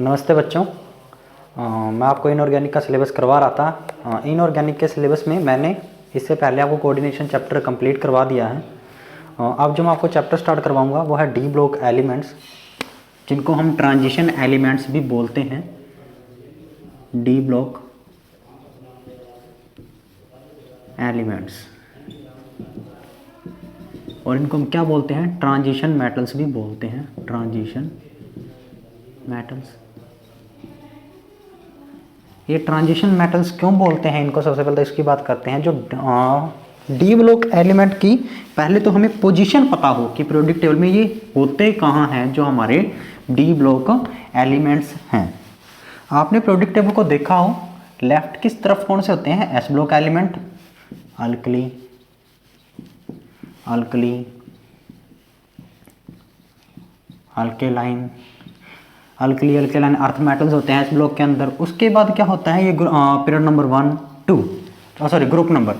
नमस्ते बच्चों। मैं आपको इनऑर्गेनिक का सिलेबस करवा रहा था। इनऑर्गेनिक के सिलेबस में मैंने इससे पहले आपको कोऑर्डिनेशन चैप्टर कंप्लीट करवा दिया है। अब जो मैं आपको चैप्टर स्टार्ट करवाऊंगा वो है डी ब्लॉक एलिमेंट्स, जिनको हम ट्रांजिशन एलिमेंट्स भी बोलते हैं। डी ब्लॉक एलिमेंट्स, और इनको हम क्या बोलते हैं? ट्रांजिशन मेटल्स भी बोलते हैं। Transition metals. ये ट्रांजिशन मेटल्स क्यों बोलते हैं इनको? सबसे पहले तो इसकी बात करते हैं। जो डी ब्लॉक एलिमेंट की पहले तो हमें पोजीशन पता हो कि पीरियोडिक टेबल में ये होते कहाँ हैं जो हमारे डी ब्लॉक एलिमेंट्स हैं। आपने पीरियोडिक टेबल को देखा हो, लेफ्ट किस तरफ कौन से होते हैं? S block element, alkali, alkali, alkaline, alkali alkaline earth metals होते हैं इस ब्लॉक के अंदर। उसके बाद क्या होता है? ये पीरियड नंबर 1 2 ग्रुप नंबर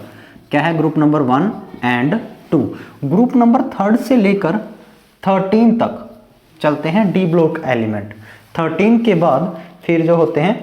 क्या है? Group number 1 and 2। Group number 3 से लेकर 13 तक चलते हैं डी ब्लॉक एलिमेंट। 13 के बाद फिर जो होते हैं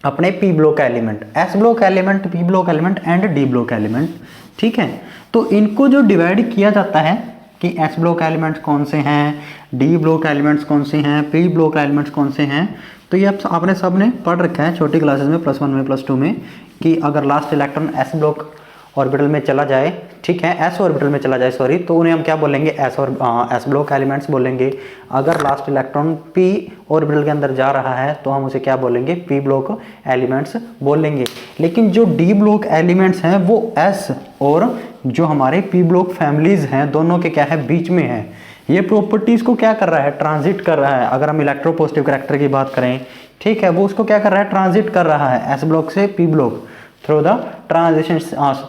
अपने P block element, S block element, P block element and D block element. ठीक है, तो इनको जो डिवाइड किया जाता है कि एस ब्लॉक एलिमेंट्स कौन से हैं, डी ब्लॉक एलिमेंट्स कौन से हैं, पी ब्लॉक एलिमेंट्स कौन से हैं, तो ये आपने सब ने पढ़ रखा है छोटी क्लासेस में, +1 में, +2 में, कि अगर last electron S block orbital में चला जाए, ठीक है, एस ऑर्बिटल में चला जाए सॉरी, तो उन्हें हम क्या बोलेंगे? एस ब्लॉक एलिमेंट्स बोलेंगे। अगर लास्ट इलेक्ट्रॉन पी ऑर्बिटल के अंदर जा रहा है तो हम उसे क्या बोलेंगे? पी ब्लॉक एलिमेंट्स बोलेंगे। लेकिन जो डी ब्लॉक एलिमेंट्स हैं वो एस और जो हमारे पी ब्लॉक फैमिलीज हैं दोनों के क्या है? बीच में है। ये प्रॉपर्टीज को क्या कर रहा है? ट्रांजिट कर रहा है। अगर हम इलेक्ट्रोपॉजिटिव करैक्टर की बात करें, ठीक है, वो उसको क्या कर रहा है? ट्रांजिट कर रहा है एस ब्लॉक से P block through the transition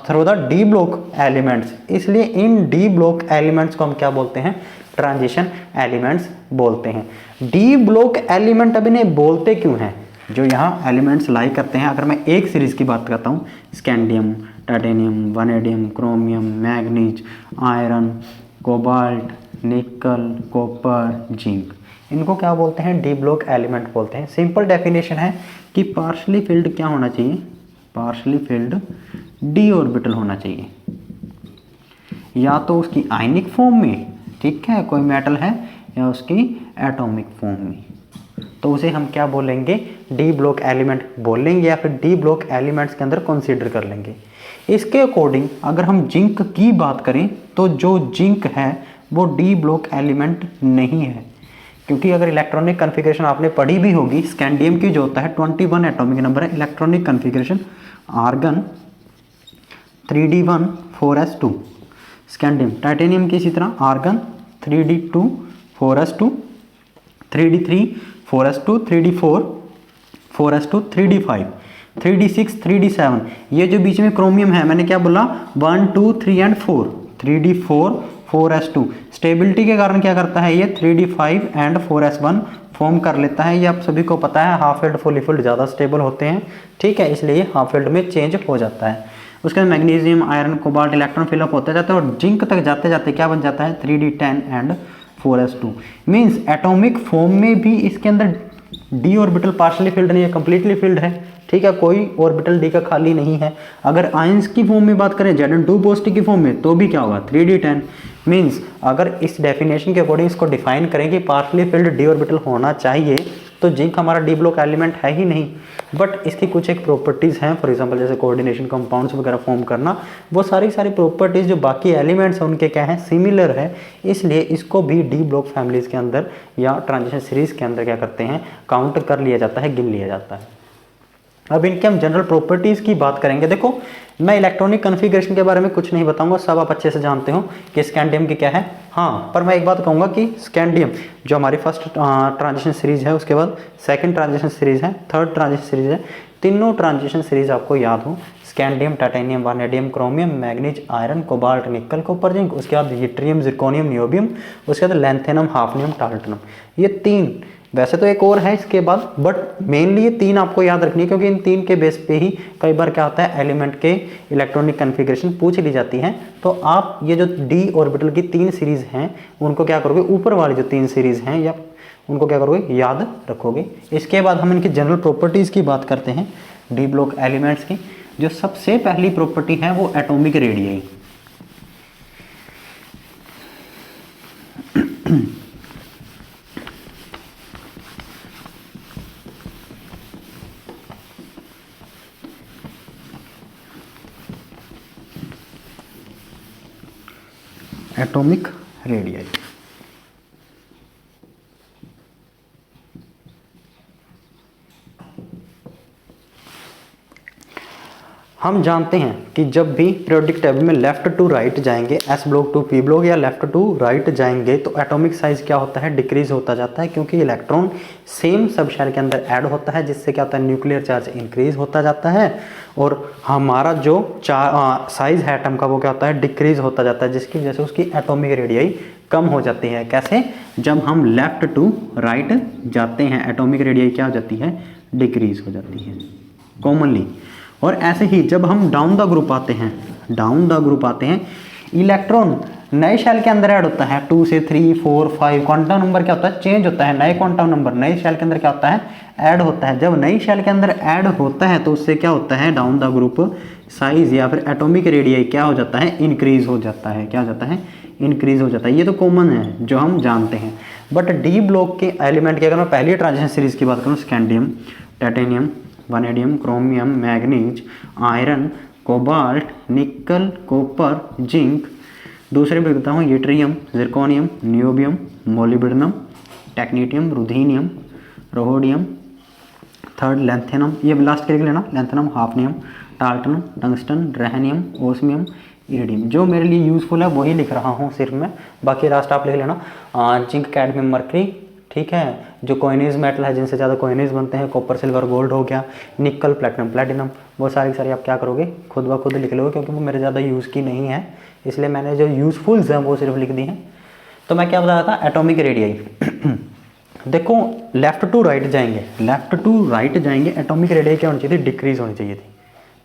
through the D block elements. इसलिए इन डी ब्लॉक एलिमेंट्स को हम क्या बोलते हैं? ट्रांजिशन एलिमेंट्स बोलते हैं। डी ब्लॉक एलिमेंट अब इन्हें बोलते क्यों हैं? जो यहाँ एलिमेंट्स लाई करते हैं, अगर मैं एक सीरीज की बात करता हूँ, scandium, titanium, vanadium, chromium, manganese, iron, cobalt, nickel, copper, zinc, इनको क्या बोलते हैं? डी ब्लॉक एलिमेंट बोलते हैं। सिंपल डेफिनेशन है कि पार्शली फिल्ड क्या होना चाहिए? पार्शली फिल्ड डी ऑर्बिटल होना चाहिए, या तो उसकी आयनिक फॉर्म में, ठीक है, कोई मेटल है, या उसकी एटॉमिक फॉर्म में, तो उसे हम क्या बोलेंगे? डी ब्लॉक एलिमेंट बोलेंगे, या फिर डी ब्लॉक एलिमेंट्स के अंदर कंसीडर कर लेंगे। इसके अकॉर्डिंग अगर हम जिंक की बात करें तो जो जिंक है वो डी ब्लॉक एलिमेंट नहीं है, क्योंकि अगर इलेक्ट्रॉनिक कन्फिग्रेशन आपने पढ़ी भी होगी, स्कैंडियम की जो होता है 21 एटॉमिक नंबर है electronic configuration, argon 3d1 4s2, scandium, titanium की इसी तरह argon 3d2 4s2, 3d3 4s2, 3d4 4s2, 3d5, 3d6, 3d7। ये जो बीच में क्रोमियम है, मैंने क्या बोला? 1 2 3 एंड 4, 3d4 4s2। स्टेबिलिटी के कारण क्या करता है? ये 3d5 एंड 4s1 फॉर्म कर लेता है। ये आप सभी को पता है, हाफ फिल्ड फुली फिल्ड ज़्यादा स्टेबल होते हैं, ठीक है, इसलिए हाफ फिल्ड में चेंज हो जाता है। उसके बाद magnesium, iron, cobalt electron fill up होते जाते हैं और जिंक तक जाते जाते क्या बन जाता है? 3d10 and 4s2। Means atomic form में भी इसके अंदर डी ऑर्बिटल पार्शली फिल्ड नहीं है, कंप्लीटली फिल्ड है, ठीक है, कोई ऑर्बिटल डी का खाली नहीं है। अगर आयंस की फॉर्म में बात करें, Zn2 पॉजिटिव की फॉर्म में, तो भी क्या होगा? 3d10। मीन्स अगर इस डेफिनेशन के अकॉर्डिंग इसको डिफाइन करें कि पार्शली फिल्ड डी ऑर्बिटल होना चाहिए, तो जिंक हमारा डी ब्लॉक एलिमेंट है ही नहीं। बट इसकी कुछ एक प्रॉपर्टीज़ हैं, फॉर एग्जांपल जैसे कोऑर्डिनेशन कंपाउंड्स वगैरह फॉर्म करना, वो सारी प्रॉपर्टीज़ जो बाकी एलिमेंट्स हैं उनके क्या है? सिमिलर है। इसलिए इसको भी डी ब्लॉक फैमिलीज़ के अंदर या ट्रांजिशन सीरीज़ के अंदर क्या करते हैं? काउंट कर लिया जाता है, गिन लिया जाता है। अब इनके हम जनरल प्रॉपर्टीज़ की बात करेंगे। देखो, मैं इलेक्ट्रॉनिक कन्फिग्रेशन के बारे में कुछ नहीं बताऊंगा, सब आप अच्छे से जानते हो कि स्कैंडियम की क्या है। हाँ, पर मैं एक बात कहूँगा कि स्कैंडियम जो हमारी फर्स्ट ट्रांजिशन सीरीज है, उसके बाद सेकंड ट्रांजिशन सीरीज है, थर्ड ट्रांजिशन सीरीज है, तीनों ट्रांजिशन सीरीज आपको याद हो, scandium, titanium, vanadium, chromium, manganese, iron, cobalt, nickel, copper, zinc, उसके बाद यट्रियम, जिर्कोनियम, नियोबियम, उसके बाद लैंथेनम, हाफनियम, टाल्टनम। ये 3 वैसे तो एक और है इसके बाद, बट मेनली ये 3 आपको याद रखनी है, क्योंकि इन 3 के बेस पे ही कई बार क्या होता है एलिमेंट के इलेक्ट्रॉनिक कन्फिग्रेशन पूछ ली जाती है। तो आप ये जो डी ऑर्बिटल की 3 सीरीज हैं उनको क्या करोगे, ऊपर वाली जो 3 सीरीज हैं या उनको क्या करोगे, याद रखोगे। इसके बाद हम इनकी जनरल प्रॉपर्टीज की बात करते हैं डी ब्लॉक एलिमेंट्स की। जो सबसे पहली प्रॉपर्टी है वो एटॉमिक रेडियस। एटॉमिक रेडियस हम जानते हैं कि जब भी पीरियोडिक टेबल में लेफ्ट टू राइट जाएंगे, s block to p block या लेफ्ट टू राइट जाएंगे, तो एटॉमिक साइज क्या होता है, डिक्रीज होता जाता है, क्योंकि इलेक्ट्रॉन सेम सब शेल के अंदर ऐड होता है, जिससे क्या होता है न्यूक्लियर चार्ज इंक्रीज होता जाता है और हमारा जो साइज है एटम का वो क्या होता है, डिक्रीज होता जाता है, जिसकी वजह से उसकी एटॉमिक रेडियस कम हो जाती है। कैसे, जब हम लेफ्ट टू राइट जाते हैं एटॉमिक रेडियस क्या हो जाती है, डिक्रीज हो जाती है कॉमनली। और ऐसे ही जब हम डाउन द ग्रुप आते हैं, डाउन द ग्रुप आते हैं, इलेक्ट्रॉन नए शेल के अंदर ऐड होता है, 2 से 3 4 5 क्वांटम नंबर क्या होता है, चेंज होता है, नए क्वांटम नंबर नए शेल के अंदर क्या होता है, ऐड होता है। जब नई शेल के अंदर ऐड होता है तो उससे क्या होता है, डाउन द ग्रुप साइज या फिर एटॉमिक रेडियस क्या हो जाता है, इंक्रीज हो जाता है। क्या हो जाता है, इंक्रीज हो जाता है। ये तो कॉमन है जो हम जानते हैं। बट डी ब्लॉक के एलिमेंट की अगर मैं पहली ट्रांजिशन सीरीज की बात करूँ, scandium, titanium, vanadium, chromium, manganese, iron, cobalt, nickel, copper, zinc. दूसरे भी बताता हूँ, yttrium, zirconium, niobium, molybdenum, technetium, ruthenium, rhodium, third lanthanum, ये लास्ट के लिख लेना, lanthanum, hafnium, tantalum, tungsten, rhenium, osmium, iridium. जो मेरे लिए यूजफुल है वही लिख रहा हूँ सिर्फ मैं, बाकी लास्ट आप लिख लेना। जिंक, कैडमियम, मर्करी, ठीक है, जो कोइनेज मेटल है जिनसे ज़्यादा कोइनेज बनते हैं, कॉपर, सिल्वर, गोल्ड हो गया, निकल, प्लेटिनम, प्लेटिनम, वो सारी आप क्या करोगे, खुद ब खुद लिख लोगे, क्योंकि वो मेरे ज़्यादा यूज़ की नहीं है, इसलिए मैंने जो यूज़फुल्स हैं वो सिर्फ लिख दी हैं। तो मैं क्या बता रहा था, एटॉमिक रेडियस। देखो लेफ्ट टू राइट जाएंगे, लेफ्ट टू राइट जाएंगे, एटॉमिक रेडियस क्या होनी चाहिए थी, डिक्रीज होनी चाहिए थी,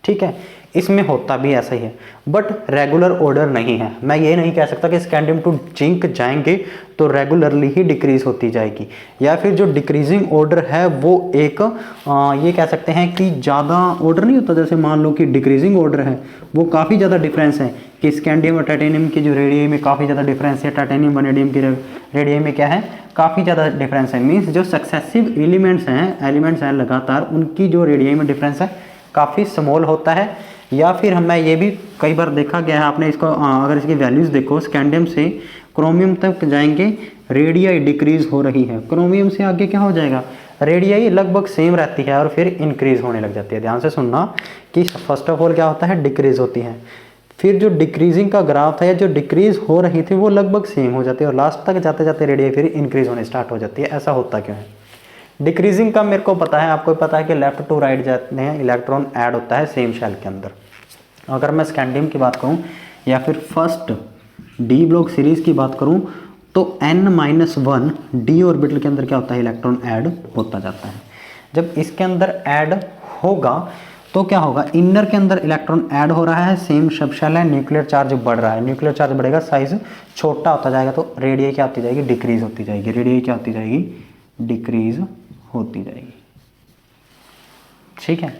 ठीक है। इसमें होता भी ऐसा ही है, बट रेगुलर ऑर्डर नहीं है। मैं ये नहीं कह सकता कि स्कैंडियम टू जिंक जाएंगे तो रेगुलरली ही डिक्रीज होती जाएगी, या फिर जो डिक्रीजिंग ऑर्डर है वो एक ये कह सकते हैं कि ज़्यादा ऑर्डर नहीं होता। जैसे मान लो कि डिक्रीजिंग ऑर्डर है, वो काफ़ी ज़्यादा डिफरेंस है कि स्कैंडियम और टाइटेनियम की जो रेडियस में काफ़ी ज़्यादा डिफरेंस है, टाइटेनियम वैनेडियम की रेडियस में क्या है, काफ़ी ज़्यादा डिफरेंस है। मीन्स जो सक्सेसिव एलिमेंट्स हैं लगातार, उनकी जो रेडियस में डिफरेंस है काफ़ी स्मॉल होता है। या फिर हमें ये भी कई बार देखा गया है, आपने इसको अगर इसकी वैल्यूज़ देखो, स्कैंडियम से क्रोमियम तक जाएंगे रेडियस डिक्रीज हो रही है, क्रोमियम से आगे क्या हो जाएगा, रेडियस लगभग सेम रहती है और फिर इंक्रीज होने लग जाती है। ध्यान से सुनना कि फर्स्ट ऑफ ऑल क्या होता है, डिक्रीज होती है, फिर जो डिक्रीजिंग का ग्राफ है, जो डिक्रीज हो रही थी वो लगभग सेम हो जाती है और लास्ट तक जाते जाते रेडियस फिर इंक्रीज होने स्टार्ट हो जाती है। ऐसा होता क्यों है? डिक्रीजिंग का मेरे को पता है, आपको पता है कि लेफ्ट टू राइट जाते हैं, इलेक्ट्रॉन ऐड होता है सेम शेल के अंदर। अगर मैं स्कैंडियम की बात करूं या फिर फर्स्ट डी ब्लॉक सीरीज की बात करूं तो n-1 डी ऑर्बिटल के अंदर क्या होता है, इलेक्ट्रॉन ऐड होता जाता है। जब इसके अंदर ऐड होगा तो क्या होगा, इनर के अंदर इलेक्ट्रॉन ऐड हो रहा है, सेम सब शेल है, न्यूक्लियर चार्ज बढ़ रहा है, न्यूक्लियर चार्ज बढ़ेगा, साइज छोटा होता जाएगा, तो रेडियस क्या होती जाएगी, डिक्रीज होती जाएगी, रेडियस क्या होती जाएगी, डिक्रीज होती जाएगी, ठीक है।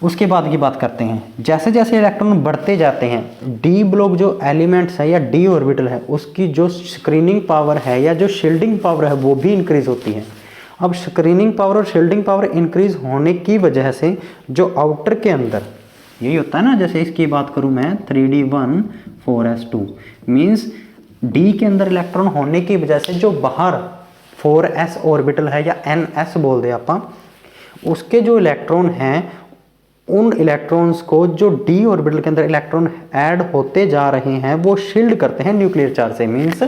उसके बाद की बात करते हैं, जैसे जैसे इलेक्ट्रॉन बढ़ते जाते हैं, डी ब्लॉक जो एलिमेंट्स है या डी ऑर्बिटल है उसकी जो स्क्रीनिंग पावर है या जो शील्डिंग पावर है वो भी इंक्रीज होती है। अब स्क्रीनिंग पावर और शील्डिंग पावर इंक्रीज होने की वजह से जो आउटर के अंदर यही होता है ना, जैसे इसकी बात करूं मैं 3d1 4s2 मीन्स डी के अंदर इलेक्ट्रॉन होने की वजह से जो बाहर 4s ऑर्बिटल है या ns बोल दे आप, उसके जो इलेक्ट्रॉन हैं उन इलेक्ट्रॉन्स को जो डी ऑर्बिटल के अंदर इलेक्ट्रॉन ऐड होते जा रहे हैं वो शील्ड करते हैं न्यूक्लियर चार्ज से। मीन्स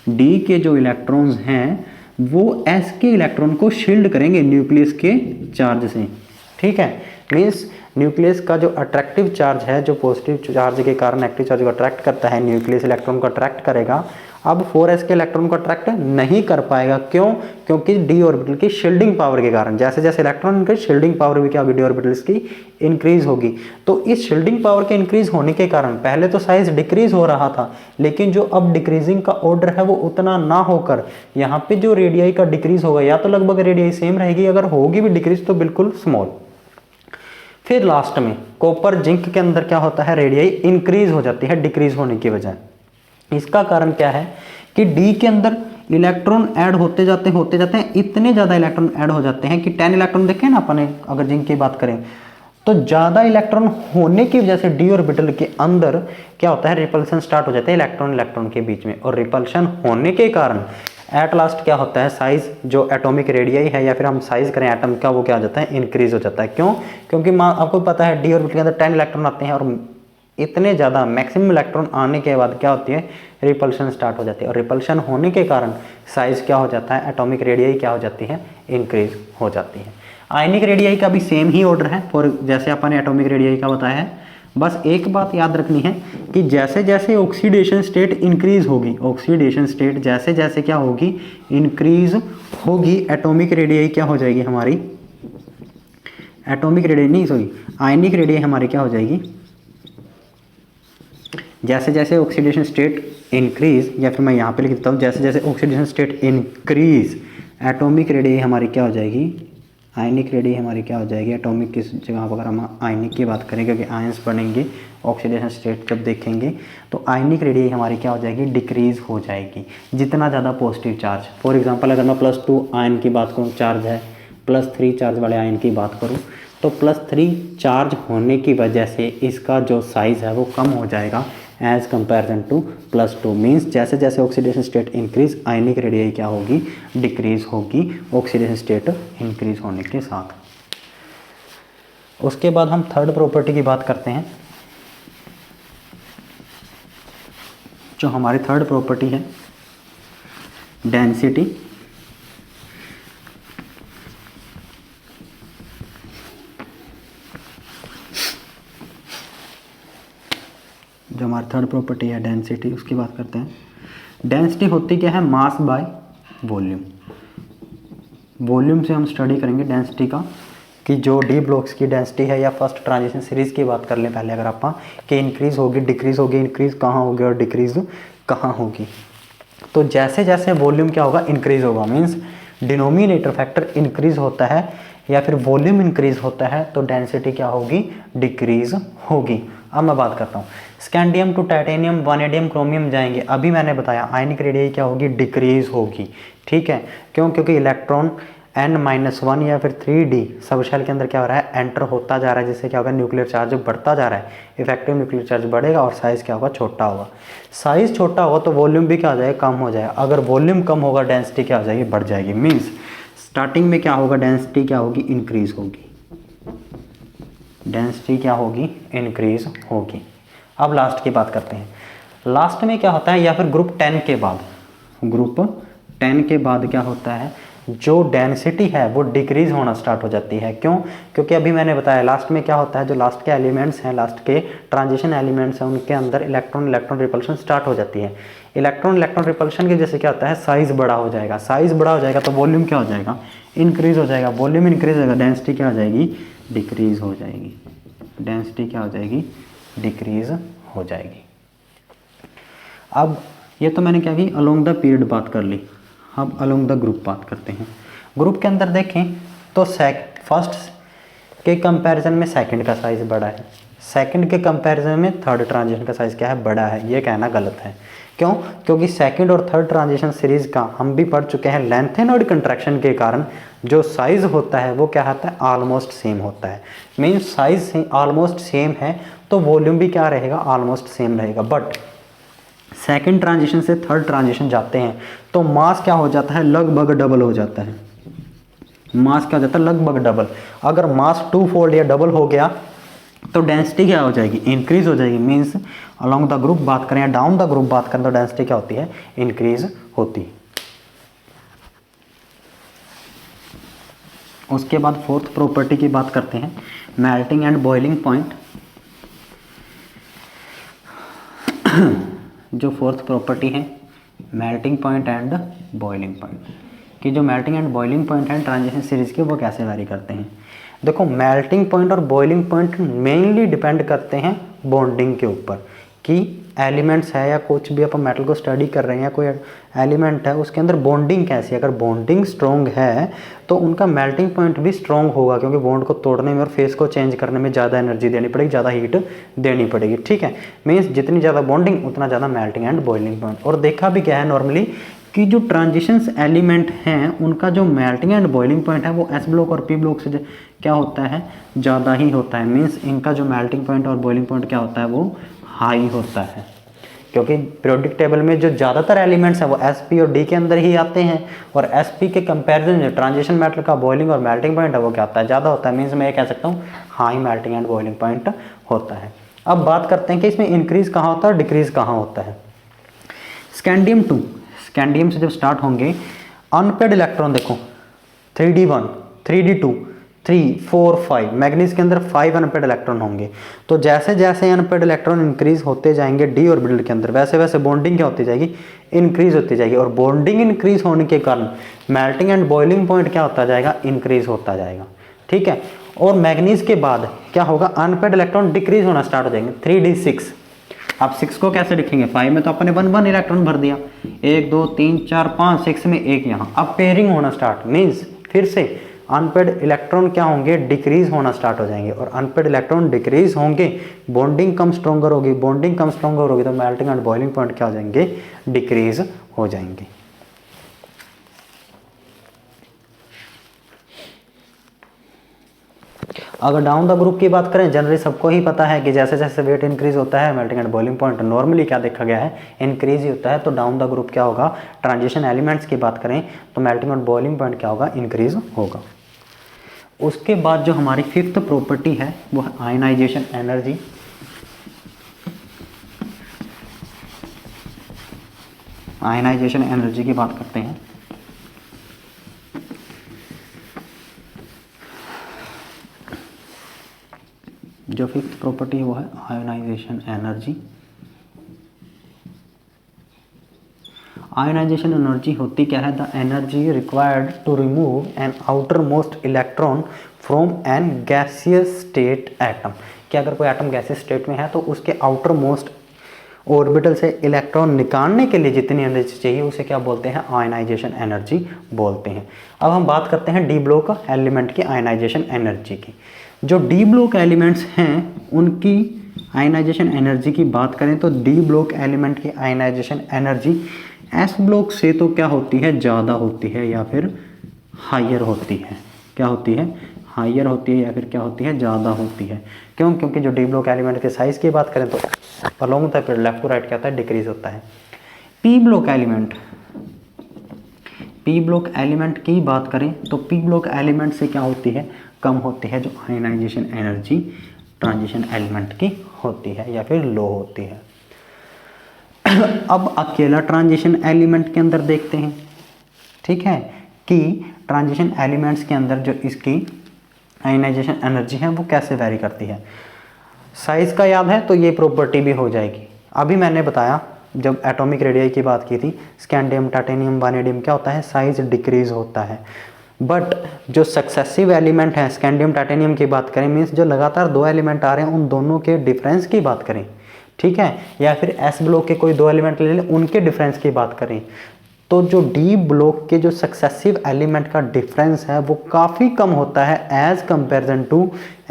डी के जो इलेक्ट्रॉन्स हैं वो एस के इलेक्ट्रॉन को शील्ड करेंगे न्यूक्लियस के चार्ज से, ठीक है। मीन्स न्यूक्लियस का जो अट्रैक्टिव चार्ज है, जो पॉजिटिव चार्ज के कारण एक्टिव चार्ज को अट्रैक्ट करता है, न्यूक्लियस इलेक्ट्रॉन को अट्रैक्ट करेगा। अब 4s के इलेक्ट्रॉन को अट्रैक्ट नहीं कर पाएगा, क्यों? क्योंकि डी ऑर्बिटल की शील्डिंग पावर के कारण। जैसे जैसे इलेक्ट्रॉन इंक्रीज, शील्डिंग पावर भी क्या होगी, डी ऑर्बिटल्स की इंक्रीज होगी। तो इस शील्डिंग पावर के इंक्रीज होने के कारण पहले तो साइज डिक्रीज हो रहा था, लेकिन जो अब डिक्रीजिंग का ऑर्डर है वो उतना ना होकर यहाँ पे जो रेडियाई का डिक्रीज होगा, या तो लगभग रेडियाई सेम रहेगी, अगर होगी भी डिक्रीज तो बिल्कुल स्मॉल। फिर लास्ट में कॉपर जिंक के अंदर क्या होता है, रेडियाई इंक्रीज हो जाती है डिक्रीज होने की बजाय। इसका कारण क्या है कि डी के अंदर इलेक्ट्रॉन ऐड होते जाते हैं, इतने ज़्यादा इलेक्ट्रॉन ऐड हो जाते हैं कि 10 इलेक्ट्रॉन देखें ना अपने, अगर जिंक की बात करें तो ज़्यादा इलेक्ट्रॉन होने की वजह से डी ऑर्बिटल के अंदर क्या होता है, रिपल्सन स्टार्ट हो जाता है इलेक्ट्रॉन इलेक्ट्रॉन के बीच में। और रिपल्शन होने के कारण एट लास्ट क्या होता है, साइज जो एटॉमिक रेडियाई है या फिर हम साइज करें एटम का, वो क्या हो जाता है, इंक्रीज हो जाता है। क्यों? क्योंकि आपको पता है डी ऑर्बिटल के अंदर 10 इलेक्ट्रॉन आते हैं और इतने ज़्यादा मैक्सिमम इलेक्ट्रॉन आने के बाद क्या होती है, रिपल्शन स्टार्ट हो जाती है। और रिपल्शन होने के कारण साइज क्या हो जाता है, एटॉमिक रेडियाई क्या हो जाती है, इंक्रीज हो जाती है। आयनिक रेडियाई का भी सेम ही ऑर्डर है, फॉर जैसे अपन ने एटॉमिक रेडियाई का बताया है। बस एक बात याद रखनी है कि जैसे जैसे ऑक्सीडेशन स्टेट इंक्रीज होगी, ऑक्सीडेशन स्टेट जैसे जैसे क्या होगी, इंक्रीज होगी, एटॉमिक रेडियाई क्या हो जाएगी हमारी, एटॉमिक रेडियाई नहीं सॉरी आयनिक रेडियाई हमारी क्या हो जाएगी, जैसे जैसे ऑक्सीडेशन स्टेट इंक्रीज, या फिर मैं यहाँ पे लिख देता हूँ, जैसे जैसे oxidation state increase, atomic radii हमारी क्या हो जाएगी, आयनिक रेडियाई हमारी क्या हो जाएगी, एटॉमिक किस जगह पर अगर हम आयनिक की बात करें, क्योंकि आयंस बनेंगे ऑक्सीडेशन स्टेट जब देखेंगे, तो आयनिक रेडियाई हमारी क्या हो जाएगी, डिक्रीज हो जाएगी। जितना ज़्यादा पॉजिटिव चार्ज, फॉर एग्जांपल अगर मैं +2 आयन की बात करूँ, चार्ज है, +3 चार्ज वाले आयन की बात करूँ, तो +3 चार्ज होने की वजह से इसका जो साइज़ है वो कम हो जाएगा एज कंपेरिजन टू +2। मीन्स जैसे जैसे oxidation state increase, ionic radii क्या होगी, डिक्रीज होगी ऑक्सीडेशन स्टेट इंक्रीज होने के साथ। उसके बाद हम थर्ड प्रॉपर्टी की बात करते हैं। जो हमारी थर्ड प्रॉपर्टी है, डेंसिटी। जो हमारी थर्ड प्रॉपर्टी है डेंसिटी, उसकी बात करते हैं। डेंसिटी होती क्या है, मास बाय वॉल्यूम। वॉल्यूम से हम स्टडी करेंगे डेंसिटी का, कि जो डी ब्लॉक्स की डेंसिटी है, या फर्स्ट ट्रांजिशन सीरीज़ की बात कर लें पहले अगर आप, कि इंक्रीज़ होगी, डिक्रीज़ होगी, इंक्रीज़ कहाँ होगी और डिक्रीज़ कहाँ होगी। तो जैसे जैसे वॉल्यूम क्या होगा, इंक्रीज़ होगा, मीन्स डिनोमिनेटर फैक्टर इंक्रीज़ होता है या फिर वॉल्यूम इंक्रीज़ होता है, तो डेंसिटी क्या होगी, डिक्रीज़ होगी। अब मैं बात करता हूँ, scandium to titanium, vanadium, chromium जाएंगे। अभी मैंने बताया आयनिक रेडियाई क्या होगी, डिक्रीज होगी। ठीक है, क्यों? क्योंकि इलेक्ट्रॉन n-1 या फिर 3d सब शेल के अंदर क्या हो रहा है, एंटर होता जा रहा है, जिससे क्या होगा, न्यूक्लियर चार्ज बढ़ता जा रहा है, इफेक्टिव न्यूक्लियर चार्ज बढ़ेगा और साइज़ क्या होगा, छोटा होगा। साइज़ छोटा होगा तो वॉल्यूम भी क्या हो जाएगा, कम हो जाएगा। अगर वॉल्यूम कम होगा, डेंसिटी क्या हो जाएगी, बढ़ जाएगी। मीन्स स्टार्टिंग में क्या होगा, डेंसिटी क्या होगी, इंक्रीज होगी, डेंसिटी क्या होगी, इंक्रीज होगी। अब लास्ट की बात करते हैं। लास्ट में क्या होता है, या फिर ग्रुप 10 के बाद, ग्रुप 10 के बाद क्या होता है, जो डेंसिटी है वो डिक्रीज होना स्टार्ट हो जाती है। क्यों? क्योंकि अभी मैंने बताया लास्ट में क्या होता है, जो लास्ट के एलिमेंट्स हैं, लास्ट के ट्रांजिशन एलिमेंट्स हैं, उनके अंदर इलेक्ट्रॉन इलेक्ट्रॉन रिपल्शन स्टार्ट हो जाती है। इलेक्ट्रॉन इलेक्ट्रॉन रिपल्शन की वजह से क्या होता है, साइज़ बड़ा हो जाएगा। साइज़ बड़ा हो जाएगा तो वॉल्यूम क्या हो जाएगा, इंक्रीज हो जाएगा। वॉल्यूम इंक्रीज होगा, डेंसिटी क्या हो जाएगी, डिक्रीज हो जाएगी। डेंसिटी क्या हो जाएगी, डिक्रीज हो जाएगी। अब ये तो मैंने क्या की, अलोंग द पीरियड बात कर ली। अब अलोंग द ग्रुप बात करते हैं। ग्रुप के अंदर देखें तो फर्स्ट के कंपैरिजन में सेकंड का साइज़ बड़ा है, सेकंड के कंपैरिजन में थर्ड ट्रांजिशन का साइज़ क्या है, बड़ा है। ये कहना गलत है। क्यों? क्योंकि सेकंड और थर्ड ट्रांजिशन सीरीज़ का हम भी पढ़ चुके हैं, लेंथेनॉइड कंट्रैक्शन के कारण जो साइज़ होता है वो क्या होता है, ऑलमोस्ट सेम होता है। मीन्स साइज़ ऑलमोस्ट सेम है तो वॉल्यूम भी क्या रहेगा, ऑलमोस्ट सेम रहेगा। बट सेकंड ट्रांजिशन से थर्ड ट्रांजिशन जाते हैं तो मास क्या हो जाता है, लगभग डबल हो जाता है। मास क्या हो जाता है, लगभग डबल। अगर मास 2 फोल्ड या डबल हो गया तो डेंसिटी क्या हो जाएगी, इंक्रीज हो जाएगी। मीन्स अलोंग द ग्रुप बात करें या डाउन द ग्रुप बात करें तो डेंसिटी क्या होती है, इंक्रीज होती है। उसके बाद फोर्थ प्रॉपर्टी की बात करते हैं। मेल्टिंग एंड बॉइलिंग पॉइंट, जो फोर्थ प्रॉपर्टी है melting point and boiling point, कि जो मेल्टिंग एंड बॉइलिंग पॉइंट है ट्रांजिशन सीरीज के वो कैसे वैरी करते हैं। देखो मेल्टिंग पॉइंट और बॉइलिंग पॉइंट मेनली डिपेंड करते हैं बॉन्डिंग के ऊपर, कि एलिमेंट्स है या कुछ भी अपन मेटल को स्टडी कर रहे हैं या कोई एलिमेंट है उसके अंदर बॉन्डिंग कैसी है। अगर बॉन्डिंग स्ट्रॉन्ग है तो उनका मेल्टिंग पॉइंट भी स्ट्रॉन्ग होगा, क्योंकि बॉन्ड को तोड़ने में और फेस को चेंज करने में ज़्यादा एनर्जी देनी पड़ेगी, ज़्यादा हीट देनी पड़ेगी। ठीक है, मीन्स जितनी ज़्यादा बॉन्डिंग उतना ज़्यादा मेल्टिंग एंड बॉइलिंग पॉइंट। और देखा भी क्या है नॉर्मली कि जो ट्रांजिशंस एलिमेंट हैं उनका जो मेल्टिंग एंड बॉइलिंग पॉइंट है वो एस ब्लॉक और पी ब्लॉक से क्या होता है, ज़्यादा ही होता है। मीन्स इनका जो मेल्टिंग पॉइंट और बॉइलिंग पॉइंट क्या होता है, वो हाई होता है, क्योंकि पीरियोडिक टेबल में जो ज़्यादातर एलिमेंट्स हैं वो एस पी और डी के अंदर ही आते हैं, और एस पी के कंपैरिजन जो ट्रांजिशन मेटल का बॉइलिंग और मेल्टिंग पॉइंट है वो क्या होता है, ज़्यादा होता है। मीन्स मैं ये कह सकता हूँ high melting and boiling point होता है। अब बात करते हैं कि इसमें इंक्रीज कहाँ होता है और डिक्रीज कहाँ होता है। स्कैंडियम 2, स्कैंडियम से जब स्टार्ट होंगे अनपेड इलेक्ट्रॉन, देखो 3d1 3d2 3 4 5, मैग्नीज के अंदर 5 अनपेड इलेक्ट्रॉन होंगे। तो जैसे जैसे अनपेड इलेक्ट्रॉन इंक्रीज होते जाएंगे डी ऑर्बिटल के अंदर, वैसे वैसे बॉन्डिंग क्या होती जाएगी, इंक्रीज होती जाएगी। और बॉन्डिंग इंक्रीज होने के कारण मेल्टिंग एंड बॉइलिंग पॉइंट क्या होता जाएगा, इंक्रीज होता जाएगा। ठीक है, और मैग्नीज के बाद क्या होगा, अनपेड इलेक्ट्रॉन डिक्रीज होना स्टार्ट हो जाएंगे। 3d6, आप 6 को कैसे लिखेंगे, 5 में तो अपने 1 इलेक्ट्रॉन भर दिया, 1 2 3 4 5, 6 में 1 यहाँ। अब पेयरिंग होना स्टार्ट, मीन्स फिर से अनपेड इलेक्ट्रॉन क्या होंगे, डिक्रीज होना स्टार्ट हो जाएंगे। और अनपेड इलेक्ट्रॉन डिक्रीज होंगे, बॉन्डिंग कम स्ट्रॉन्गर होगी, बॉन्डिंग कम स्ट्रॉन्गर होगी तो मेल्टिंग एंड बॉइलिंग पॉइंट क्या हो जाएंगे, डिक्रीज हो जाएंगे। अगर डाउन द ग्रुप की बात करें, जनरली सबको ही पता है कि जैसे जैसे वेट इंक्रीज होता है melting and boiling point normally क्या देखा गया है, इंक्रीज ही होता है। तो डाउन द ग्रुप क्या होगा, ट्रांजिशन एलिमेंट्स की बात करें तो मेल्टिंग एंड बॉइलिंग पॉइंट क्या होगा, इंक्रीज होगा। उसके बाद जो हमारी फिफ्थ प्रॉपर्टी है वो है आयनाइजेशन एनर्जी। आयनाइजेशन एनर्जी की बात करते हैं। जो फिफ्थ प्रॉपर्टी है वो है आयनाइजेशन एनर्जी। आयनाइजेशन एनर्जी होती क्या है, the energy required to remove an outer most electron from an gaseous state atom. कि अगर कोई एटम गैसियस स्टेट में है तो उसके आउटर मोस्ट ऑर्बिटल से इलेक्ट्रॉन निकालने के लिए जितनी एनर्जी चाहिए उसे क्या बोलते हैं, आयनाइजेशन एनर्जी बोलते हैं। अब हम बात करते हैं डी ब्लॉक एलिमेंट की आयनाइजेशन एनर्जी की। जो डी ब्लॉक एलिमेंट्स हैं उनकी आयनाइजेशन एनर्जी की बात करें तो डी ब्लॉक एलिमेंट की आयनाइजेशन एनर्जी एस ब्लॉक से तो क्या होती है, ज़्यादा होती है या फिर हायर होती है। क्या होती है, हायर होती है या फिर क्या होती है, ज़्यादा होती है। क्यों, क्योंकि जो डी ब्लॉक एलिमेंट के साइज़ की बात करें तो अलोंग द फिर लेफ्ट टू राइट क्या होता है, डिक्रीज होता है। P block element, P block element की बात करें तो पी ब्लॉक एलिमेंट से क्या होती है, कम होती है जो आयनाइजेशन एनर्जी ट्रांजिशन एलिमेंट की होती है या फिर लो होती है। अब अकेला ट्रांजिशन एलिमेंट के अंदर देखते हैं, ठीक है, कि ट्रांजिशन एलिमेंट्स के अंदर जो इसकी आयनाइजेशन एनर्जी है वो कैसे वैरी करती है। साइज़ का याद है तो ये प्रॉपर्टी भी हो जाएगी। अभी मैंने बताया जब एटॉमिक रेडियाई की बात की थी, स्कैंडियम टाइटेनियम वानेडियम क्या होता है, साइज डिक्रीज होता है। बट जो सक्सेसिव एलिमेंट है, स्कैंडियम टाइटेनियम की बात करें, मीन्स जो लगातार दो एलिमेंट आ रहे हैं उन दोनों के डिफरेंस की बात करें, ठीक है, या फिर एस ब्लॉक के कोई दो एलिमेंट ले लें उनके डिफरेंस की बात करें, तो जो डी ब्लॉक के जो सक्सेसिव एलिमेंट का डिफरेंस है वो काफ़ी कम होता है as comparison to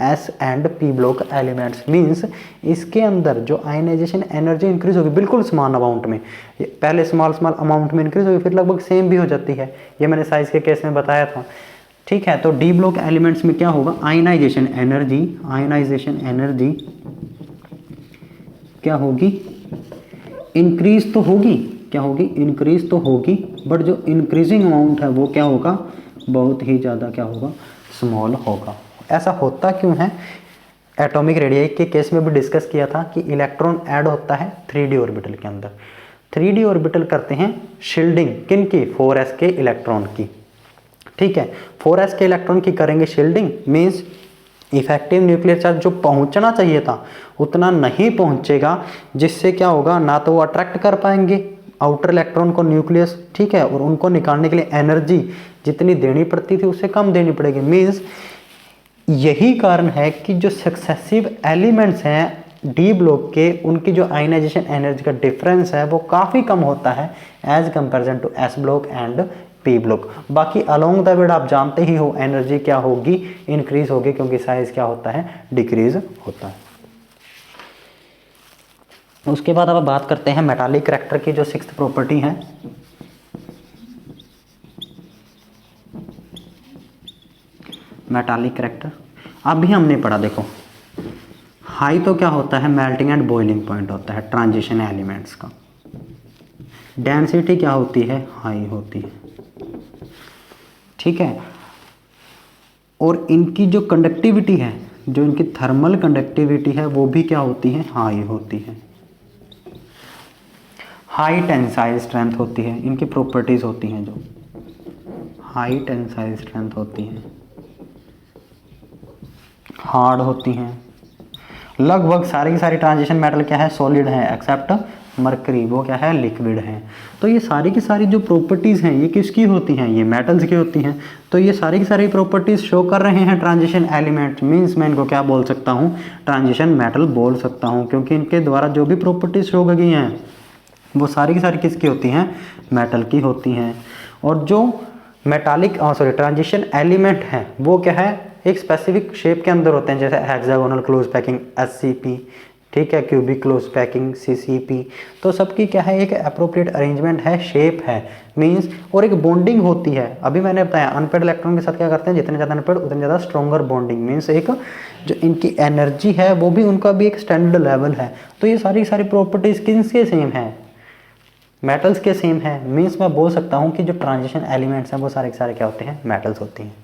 s and p block elements. Means इसके अंदर जो आयनाइजेशन एनर्जी इंक्रीज होगी बिल्कुल स्मॉल अमाउंट में, पहले स्मॉल अमाउंट में इंक्रीज होगी फिर लगभग सेम भी हो जाती है, ये मैंने साइज के केस में बताया था, ठीक है। तो डी ब्लॉक एलिमेंट्स में क्या होगा, आयनाइजेशन एनर्जी, आयनाइजेशन एनर्जी क्या होगी, इंक्रीज तो होगी, क्या होगी, इंक्रीज तो होगी, बट जो इंक्रीजिंग अमाउंट है वो क्या होगा, बहुत ही ज़्यादा क्या होगा, स्मॉल होगा। ऐसा होता क्यों है, एटॉमिक रेडियाई के केस में भी डिस्कस किया था कि इलेक्ट्रॉन ऐड होता है 3d ऑर्बिटल के अंदर। 3d ऑर्बिटल करते हैं शील्डिंग किन की, 4s के इलेक्ट्रॉन की, ठीक है, 4s के इलेक्ट्रॉन की करेंगे shielding, means effective nuclear charge जो पहुंचना चाहिए था उतना नहीं पहुंचेगा, जिससे क्या होगा, ना तो वो अट्रैक्ट कर पाएंगे आउटर इलेक्ट्रॉन को न्यूक्लियस, ठीक है, और उनको निकालने के लिए एनर्जी जितनी देनी पड़ती थी उससे कम देनी पड़ेगी। मीन्स यही कारण है कि जो सक्सेसिव एलिमेंट्स हैं डी ब्लॉक के, उनकी जो आयनाइजेशन एनर्जी का डिफरेंस है वो काफ़ी कम होता है as comparison to s block and p block. बाकी अलोंग द वे आप जानते ही हो एनर्जी क्या होगी, इंक्रीज होगी, क्योंकि साइज क्या होता है, डिक्रीज होता है। उसके बाद अब बात करते हैं मेटालिक करैक्टर की जो 6th प्रॉपर्टी है। मेटालिक करैक्टर अभी हमने पढ़ा, देखो हाई तो क्या होता है, मेल्टिंग एंड बॉइलिंग पॉइंट होता है ट्रांजिशन एलिमेंट्स का। डेंसिटी क्या होती है, हाई होती है, ठीक है। और इनकी जो कंडक्टिविटी है, जो इनकी थर्मल कंडक्टिविटी है वो भी क्या होती है, हाई होती है। हाई टेंसाइल स्ट्रेंथ होती है, इनकी प्रॉपर्टीज होती हैं जो हाई टेंसाइल स्ट्रेंथ होती हैं, हार्ड होती हैं। लगभग सारी की सारी ट्रांजिशन मेटल क्या है, सॉलिड है, एक्सेप्ट मरकरी, वो क्या है, लिक्विड है। तो ये सारी की सारी जो प्रॉपर्टीज़ हैं ये किसकी होती हैं, ये मेटल्स की होती हैं। तो ये सारी की सारी प्रॉपर्टीज़ शो कर रहे हैं ट्रांजिशन एलिमेंट, मीन्स मैं इनको क्या बोल सकता हूँ, ट्रांजिशन मेटल बोल सकता हूँ, क्योंकि इनके द्वारा जो भी प्रॉपर्टीज़ शो गई हैं वो सारी की सारी किसकी होती हैं, मेटल की होती हैं। और जो मेटालिक ट्रांजिशन एलिमेंट हैं वो क्या है, एक स्पेसिफिक शेप के अंदर होते हैं, जैसे हेक्सागोनल क्लोज पैकिंग SCP, ठीक है, क्यूबिक क्लोज पैकिंग CCP। तो सबकी क्या है, एक अप्रोप्रिएट अरेंजमेंट है, शेप है, मींस, और एक बॉन्डिंग होती है। अभी मैंने बताया अनपेड इलेक्ट्रॉन के साथ क्या करते हैं, जितने ज़्यादा अनपेड उतने ज़्यादा स्ट्रॉन्गर बॉन्डिंग, मीन्स एक जो इनकी एनर्जी है वो भी उनका भी एक स्टैंडर्ड लेवल है। तो ये सारी प्रॉपर्टीज़ किनके सेम है, मेटल्स के सेम है। मीन्स मैं बोल सकता हूँ कि जो ट्रांजिशन एलिमेंट्स हैं वो सारे के सारे क्या होते हैं, मेटल्स होती हैं।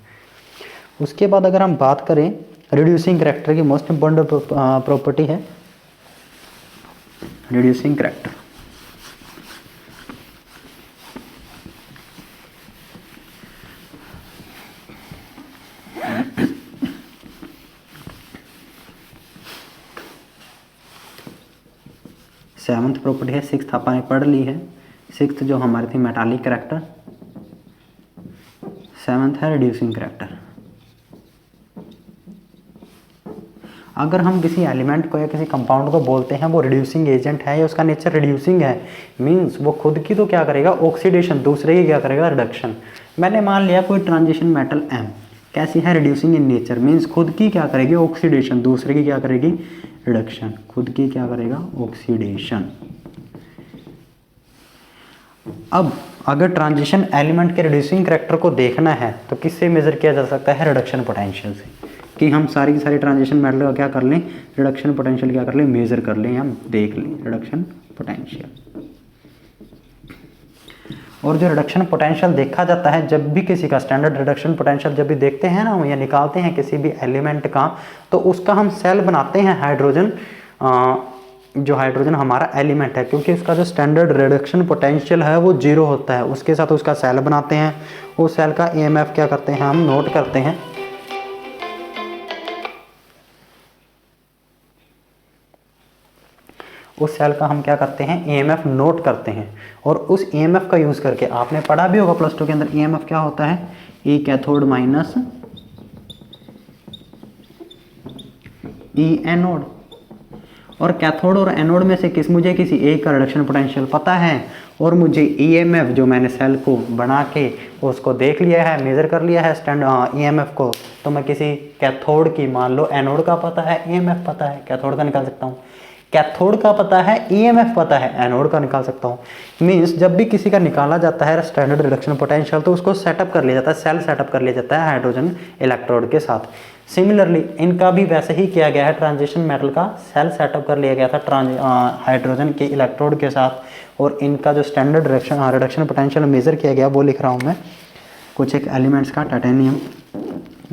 उसके बाद अगर हम बात करें रिड्यूसिंग करैक्टर की, मोस्ट इंपॉर्टेंट प्रॉपर्टी है रिड्यूसिंग करैक्टर। सेवंथ प्रॉपर्टी है, 6th अपन पढ़ ली है। 6th जो हमारी थी मेटालिक करैक्टर, 7th है रिड्यूसिंग करैक्टर। अगर हम किसी एलिमेंट को या किसी कंपाउंड को बोलते हैं वो रिड्यूसिंग एजेंट है या उसका नेचर रिड्यूसिंग है, मींस वो खुद की तो क्या करेगा, ऑक्सीडेशन, दूसरे की क्या करेगा, रिडक्शन। मैंने मान लिया कोई ट्रांजिशन मेटल M कैसी है, रिड्यूसिंग इन नेचर, मींस खुद की क्या करेगी, ऑक्सीडेशन, दूसरे की क्या करेगी, रिडक्शन। खुद की क्या करेगा, ऑक्सीडेशन। अब अगर ट्रांजिशन एलिमेंट के रिड्यूसिंग करैक्टर को देखना है तो किससे मेजर किया जा सकता है, रिडक्शन पोटेंशियल से, कि हम सारी की सारी ट्रांजिशन मेटल का क्या कर लें, रिडक्शन पोटेंशियल क्या कर लें, मेजर कर लें, हम देख लें रिडक्शन पोटेंशियल। और जो रिडक्शन पोटेंशियल देखा जाता है जब भी किसी का स्टैंडर्ड रिडक्शन पोटेंशियल जब भी देखते हैं ना या निकालते हैं किसी भी एलिमेंट का, तो उसका हम सेल बनाते हैं हाइड्रोजन, जो हाइड्रोजन हमारा एलिमेंट है, क्योंकि उसका जो स्टैंडर्ड रिडक्शन पोटेंशियल है वो 0 होता है, उसके साथ उसका सेल बनाते हैं। उस सेल का EMF क्या करते हैं, हम नोट करते हैं। उस सेल का हम क्या करते हैं, EMF नोट करते हैं। और उस EMF का यूज़ करके आपने पढ़ा भी होगा +2 के अंदर, EMF क्या होता है, E cathode minus E anode. और कैथोड और एनोड में से मुझे किसी एक का रिडक्शन पोटेंशियल पता है और मुझे EMF जो मैंने सेल को बना के उसको देख लिया है, मेज़र कर लिया है EMF को, तो मैं किसी कैथोड की, मान लो एनोड का पता है, EMF पता है, कैथोड का निकाल सकता हूँ। कैथोड का पता है, EMF पता है, एनोड का निकाल सकता हूँ। मीन्स जब भी किसी का निकाला जाता है स्टैंडर्ड रिडक्शन पोटेंशियल तो उसको सेटअप कर लिया जाता है, सेल सेटअप कर लिया जाता है हाइड्रोजन इलेक्ट्रोड के साथ। सिमिलरली इनका भी वैसे ही किया गया है, ट्रांजिशन मेटल का सेल सेटअप कर लिया गया था हाइड्रोजन के इलेक्ट्रोड के साथ, और इनका जो स्टैंडर्ड रिडक्शन पोटेंशियल मेजर किया गया वो लिख रहा हूँ मैं। कुछ एक एलिमेंट्स का टाइटेनियम,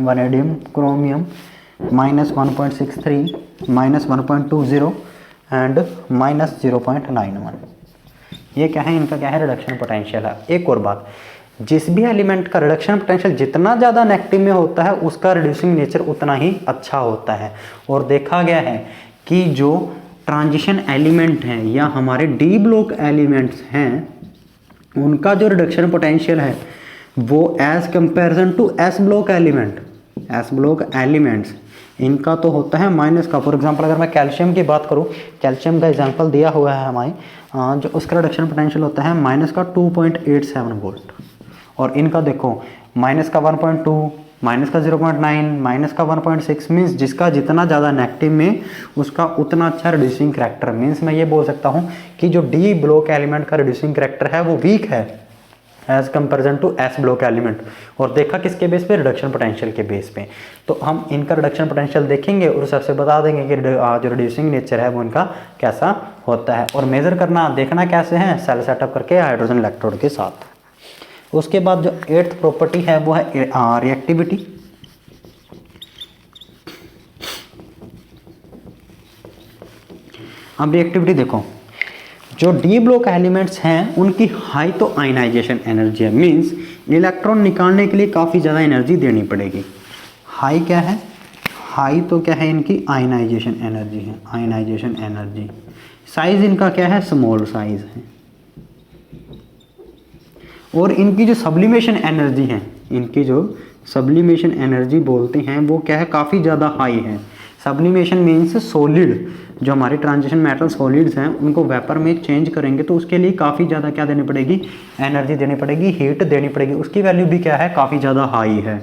वैनेडियम, क्रोमियम -1.63, -1.20 एंड -0.91। ये क्या है, इनका क्या है, रिडक्शन पोटेंशियल है। एक और बात, जिस भी एलिमेंट का रिडक्शन पोटेंशियल जितना ज़्यादा नेगेटिव में होता है उसका रिड्यूसिंग नेचर उतना ही अच्छा होता है। और देखा गया है कि जो ट्रांजिशन एलिमेंट हैं या हमारे डी ब्लॉक एलिमेंट्स हैं उनका जो रिडक्शन पोटेंशियल है वो as comparison to s block elements इनका तो होता है माइनस का। फॉर एग्जांपल अगर मैं कैल्शियम की बात करूं, कैल्शियम का एग्जांपल दिया हुआ है हमारे, जो उसका रिडक्शन पोटेंशियल होता है माइनस का 2.87 वोल्ट, और इनका देखो माइनस का 1.2, माइनस का 0.9, माइनस का 1.6। मीन्स जिसका जितना ज़्यादा नेगेटिव में उसका उतना अच्छा रिड्यूसिंग करैक्टर। मीन्स मैं ये बोल सकता हूँ कि जो डी ब्लॉक एलिमेंट का रिड्यूसिंग करैक्टर है वो वीक है as comparison to s block element. और देखा किसके बेस पे? रिडक्शन पोटेंशियल के बेस पे। तो हम इनका रिडक्शन पोटेंशियल देखेंगे और सबसे बता देंगे कि जो रिड्यूसिंग नेचर है वो इनका कैसा होता है। और मेजर करना देखना कैसे है? सेल सेटअप करके हाइड्रोजन इलेक्ट्रोड के साथ। उसके बाद जो 8th प्रॉपर्टी है वो है रिएक्टिविटी। अब रिएक्टिविटी देखो, जो डी ब्लॉक एलिमेंट्स हैं उनकी हाई तो आयनाइजेशन एनर्जी है। मींस इलेक्ट्रॉन निकालने के लिए काफ़ी ज़्यादा एनर्जी देनी पड़ेगी। हाई क्या है? हाई तो क्या है? इनकी आयनाइजेशन एनर्जी है, आयनाइजेशन एनर्जी। साइज इनका क्या है? स्मॉल साइज है। और इनकी जो सब्लिमेशन एनर्जी है, इनकी जो सब्लिमेशन एनर्जी बोलते हैं वो क्या है? काफ़ी ज़्यादा हाई है। सब्लिमेशन मीन्स सॉलिड, जो हमारी ट्रांजिशन मेटल सॉलिड्स हैं उनको वेपर में चेंज करेंगे तो उसके लिए काफ़ी ज़्यादा क्या देनी पड़ेगी? एनर्जी देनी पड़ेगी, हीट देनी पड़ेगी। उसकी वैल्यू भी क्या है? काफ़ी ज़्यादा हाई है।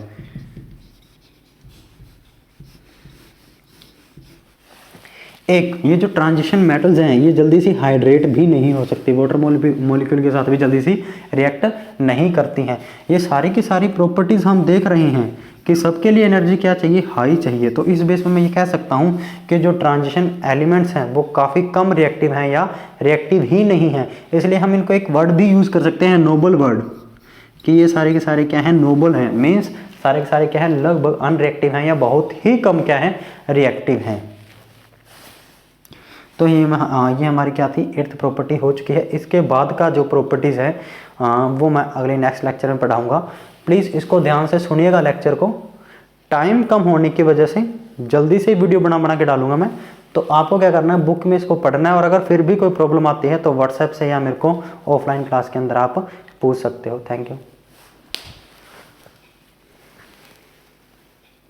एक ये जो ट्रांजिशन मेटल्स हैं ये जल्दी से हाइड्रेट भी नहीं हो सकती, वाटर मॉलिक्यूल के साथ भी जल्दी से रिएक्ट नहीं करती हैं। ये सारी की सारी प्रॉपर्टीज़ हम देख रहे हैं कि सबके लिए एनर्जी क्या चाहिए? हाई चाहिए। तो इस बेस में मैं ये कह सकता हूँ कि जो ट्रांजिशन एलिमेंट्स हैं वो काफ़ी कम रिएक्टिव हैं या रिएक्टिव ही नहीं हैं। इसलिए हम इनको एक वर्ड भी यूज़ कर सकते हैं, नोबल वर्ड, कि ये सारे के सारे क्या हैं? नोबल हैं। मीन्स सारे के सारे क्या है? लगभग अनरिएक्टिव हैं या बहुत ही कम क्या है? रिएक्टिव हैं। तो ये हमारी क्या थी? 8th प्रॉपर्टी हो चुकी है। इसके बाद का जो प्रॉपर्टीज़ है वो मैं अगले नेक्स्ट लेक्चर में पढ़ाऊँगा। प्लीज़ इसको ध्यान से सुनिएगा लेक्चर को। टाइम कम होने की वजह से जल्दी से वीडियो बना के डालूंगा मैं। तो आपको क्या करना है? बुक में इसको पढ़ना है, और अगर फिर भी कोई प्रॉब्लम आती है तो व्हाट्सएप से या मेरे को ऑफलाइन क्लास के अंदर आप पूछ सकते हो। Thank you.